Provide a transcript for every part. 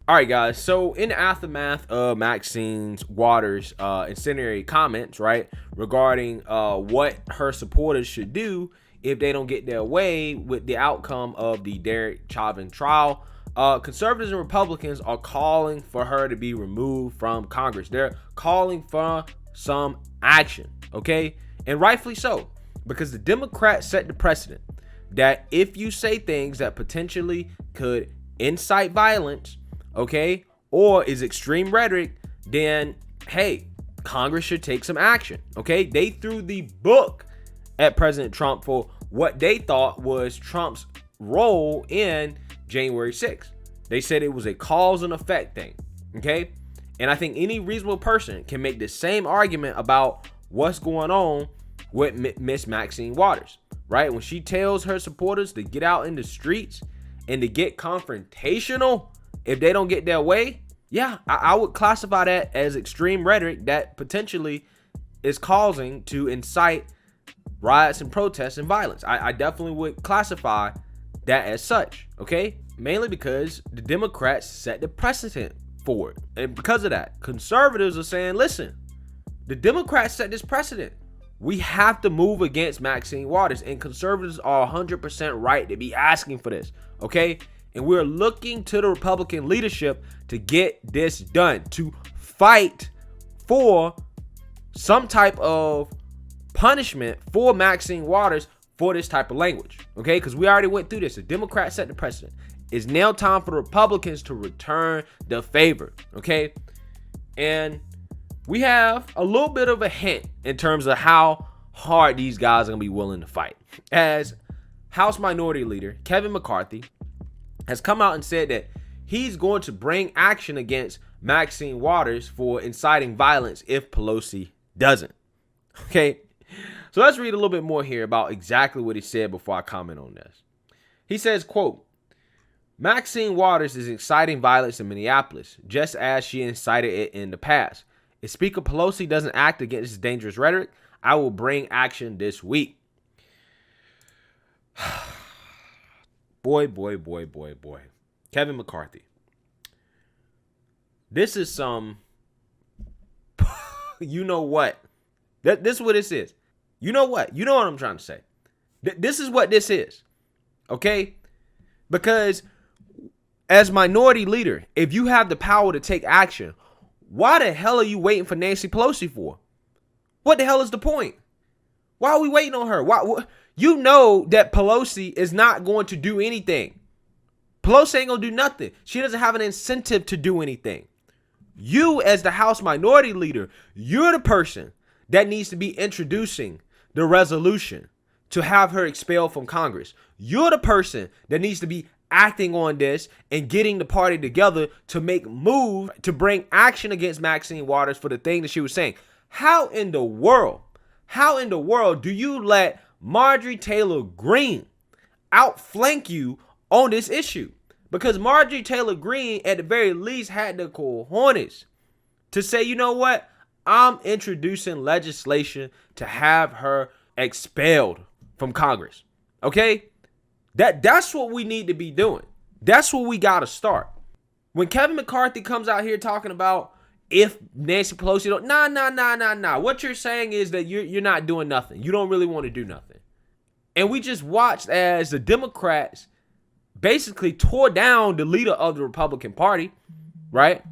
All right, guys. So in the aftermath of Maxine Waters' incendiary comments, right, regarding what her supporters should do if they don't get their way with the outcome of the Derek Chauvin trial, conservatives and Republicans are calling for her to be removed from Congress. They're calling for some action, okay? And rightfully so, because the Democrats set the precedent that if you say things that potentially could incite violence, okay, or is extreme rhetoric, then hey, Congress should take some action. Okay, they threw the book at President Trump for what they thought was Trump's role in January 6th. They said it was a cause and effect thing. Okay, and I think any reasonable person can make the same argument about what's going on with Miss Maxine Waters, right? When she tells her supporters to get out in the streets and to get confrontational if they don't get their way, yeah, I would classify that as extreme rhetoric that potentially is causing to incite riots and protests and violence. I definitely would classify that as such, okay? Mainly because the Democrats set the precedent for it. And because of that, conservatives are saying, listen, the Democrats set this precedent. We have to move against Maxine Waters, and conservatives are 100% right to be asking for this, okay? And we're looking to the Republican leadership to get this done, to fight for some type of punishment for Maxine Waters for this type of language, okay? Because we already went through this. The Democrats set the precedent. It's now time for the Republicans to return the favor, okay? And we have a little bit of a hint in terms of how hard these guys are going to be willing to fight. As House Minority Leader Kevin McCarthy has come out and said that he's going to bring action against Maxine Waters for inciting violence if Pelosi doesn't. Okay, so let's read a little bit more here about exactly what he said before I comment on this. He says, quote, Maxine Waters is inciting violence in Minneapolis, just as she incited it in the past. If Speaker Pelosi doesn't act against this dangerous rhetoric, I will bring action this week. Boy. Kevin McCarthy. This is some, you know what? This is what this is. You know what? You know what I'm trying to say. This is what this is. Okay? Because as minority leader, if you have the power to take action, why the hell are you waiting for Nancy Pelosi for? What the hell is the point? Why are we waiting on her? Why? You know that Pelosi is not going to do anything. Pelosi ain't going to do nothing. She doesn't have an incentive to do anything. You, as the House Minority Leader, you're the person that needs to be introducing the resolution to have her expelled from Congress. You're the person that needs to be acting on this and getting the party together to make move to bring action against Maxine Waters for the thing that she was saying. How in the world do you let Marjorie Taylor Greene outflank you on this issue? Because Marjorie Taylor Greene, at the very least, had the cojones to say, you know what? I'm introducing legislation to have her expelled from Congress. Okay? That's what we need to be doing. That's what we got to start. When Kevin McCarthy comes out here talking about if Nancy Pelosi don't, nah. What you're saying is that you're not doing nothing. You don't really want to do nothing. And we just watched as the Democrats basically tore down the leader of the Republican Party, right?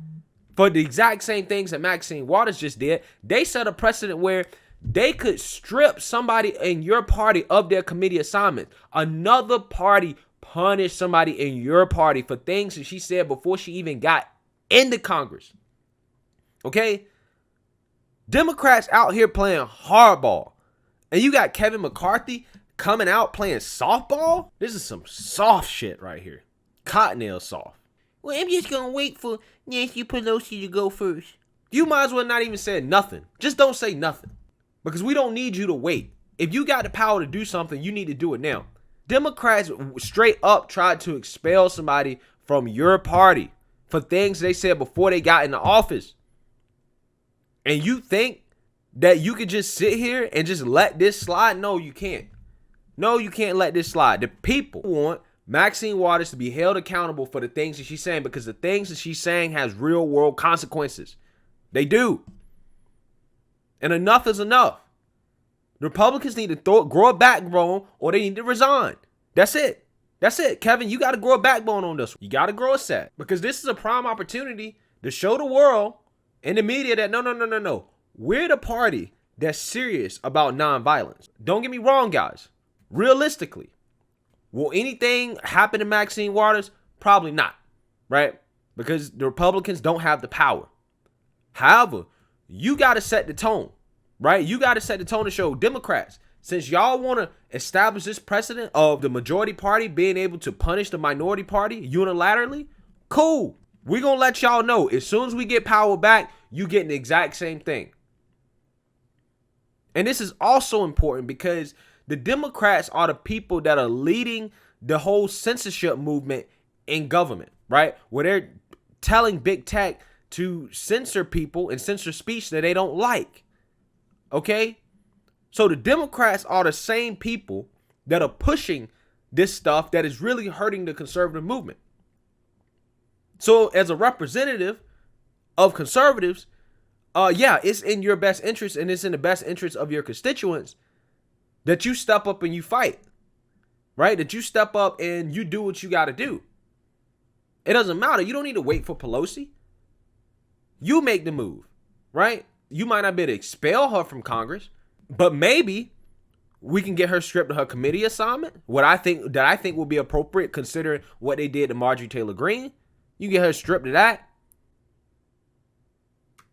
For the exact same things that Maxine Waters just did. They set a precedent where they could strip somebody in your party of their committee assignment. Another party punished somebody in your party for things that she said before she even got into Congress. Okay? Democrats out here playing hardball. And you got Kevin McCarthy coming out playing softball? This is some soft shit right here. Cottonelle soft. Well, I'm just going to wait for Nancy Pelosi to go first. You might as well not even say nothing. Just don't say nothing. Because we don't need you to wait. If you got the power to do something, you need to do it now. Democrats straight up tried to expel somebody from your party for things they said before they got into office. And you think that you could just sit here and just let this slide? No, you can't. No, you can't let this slide. The people want Maxine Waters to be held accountable for the things that she's saying, because the things that she's saying has real world consequences. They do. And enough is enough. The Republicans need to grow a backbone, or they need to resign. That's it. That's it. Kevin, you got to grow a backbone on this. You got to grow a set, because this is a prime opportunity to show the world and the media that no. We're the party that's serious about nonviolence. Don't get me wrong, guys. Realistically, will anything happen to Maxine Waters? Probably not, right? Because the Republicans don't have the power. However, you got to set the tone, right? You got to set the tone to show Democrats, since y'all want to establish this precedent of the majority party being able to punish the minority party unilaterally, cool. We're going to let y'all know, as soon as we get power back, you get the exact same thing. And this is also important because the Democrats are the people that are leading the whole censorship movement in government, right? Where they're telling big tech to censor people and censor speech that they don't like. Okay? So the Democrats are the same people that are pushing this stuff that is really hurting the conservative movement. So as a representative of conservatives, yeah, it's in your best interest, and it's in the best interest of your constituents that you step up and you fight, right? That you step up and you do what you got to do. It doesn't matter. You don't need to wait for Pelosi. You make the move, right? You might not be able to expel her from Congress, but maybe we can get her stripped of her committee assignment. What I think will be appropriate considering what they did to Marjorie Taylor Greene. You get her stripped of that.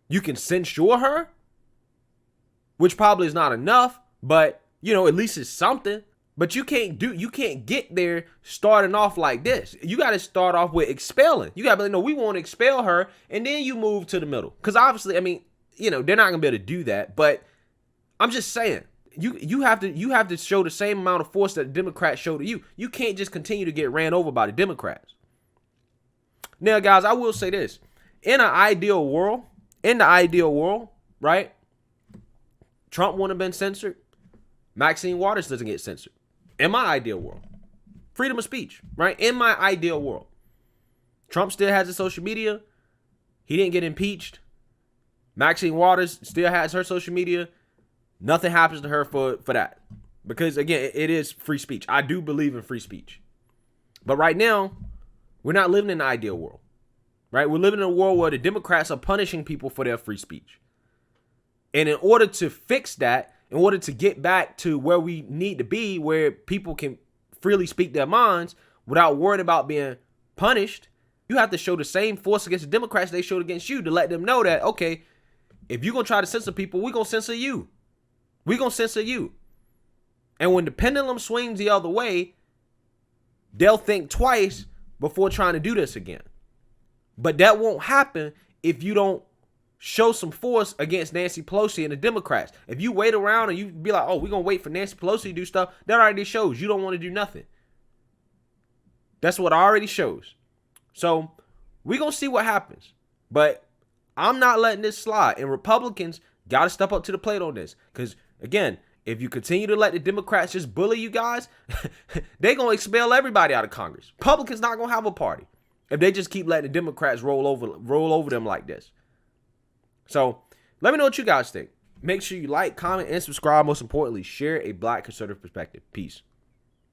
You can censure her, which probably is not enough, but at least it's something. But you can't get there starting off like this. You got to start off with expelling. You got to be like, no, we want to expel her, and then you move to the middle. Because obviously, I mean, they're not gonna be able to do that. But I'm just saying, you have to show the same amount of force that the Democrats show to you. You can't just continue to get ran over by the Democrats. Now, guys, I will say this: in the ideal world, right? Trump wouldn't have been censored. Maxine Waters doesn't get censored. In my ideal world, freedom of speech, right? In my ideal world, Trump still has his social media. He didn't get impeached. Maxine Waters still has her social media. Nothing happens to her for that. Because, again, it is free speech. I do believe in free speech. But right now, we're not living in an ideal world, right? We're living in a world where the Democrats are punishing people for their free speech. And in order to fix that, in order to get back to where we need to be, where people can freely speak their minds without worrying about being punished, you have to show the same force against the Democrats they showed against you to let them know that, okay, if you're going to try to censor people, we're going to censor you. We're going to censor you. And when the pendulum swings the other way, they'll think twice before trying to do this again. But that won't happen if you don't show some force against Nancy Pelosi and the Democrats. If you wait around and you be like, oh, we're going to wait for Nancy Pelosi to do stuff, that already shows you don't want to do nothing. That's what already shows. So we're going to see what happens. But I'm not letting this slide. And Republicans got to step up to the plate on this. Because, again, if you continue to let the Democrats just bully you guys, they're going to expel everybody out of Congress. Republicans not going to have a party if they just keep letting the Democrats roll over them like this. So let me know what you guys think. Make sure you like, comment, and subscribe. Most importantly, share a Black conservative perspective. Peace.